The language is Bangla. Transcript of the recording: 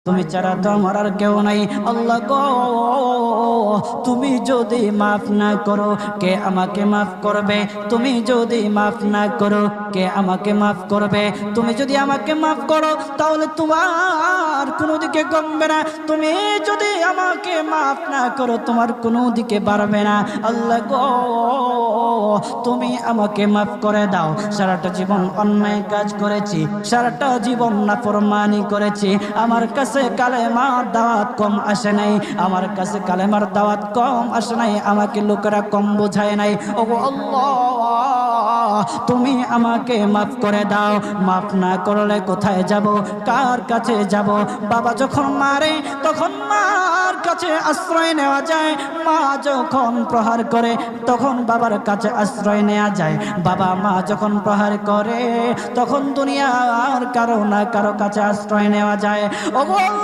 তুমি ছাড়া তো আমার আর কেউ নাই। আল্লাহ গো, তুমি যদি মাফ না করো কে আমাকে মাফ করবে? তুমি যদি মাফ না করো কে আমাকে মাফ করবে? তুমি যদি আমাকে মাফ করো তাহলে তোমার কোনো দিকে কমবে না, তুমি যদি আমাকে মাফ না করো তোমার কোনো দিকে বাড়বে না। আল্লাহ গো, তুমি আমাকে মাফ করে দাও। সারাটা জীবন অন্যায় কাজ করেছি, সারাটা জীবন নাফরমানি করেছি, আমার কাছে কালেমার দাওয়াত কম আসে নাই, আমার কাছে কালেমার দাওয়াত কম আসে নাই, আমাকে লোকেরা কম বোঝায় নাই। ওগো আল্লাহ, তুমি আমাকে মাফ করে দাও। মাফ না করলে কোথায় যাব, কার কাছে যাব? বাবা যখন মারে তখন মার কাছে আশ্রয় নেওয়া যায়, মা যখন প্রহার করে তখন বাবার কাছে আশ্রয় নেওয়া যায়, বাবা মা যখন প্রহার করে তখন দুনিয়ার কারো না কারো কাছে আশ্রয় নেওয়া যায়। ওগো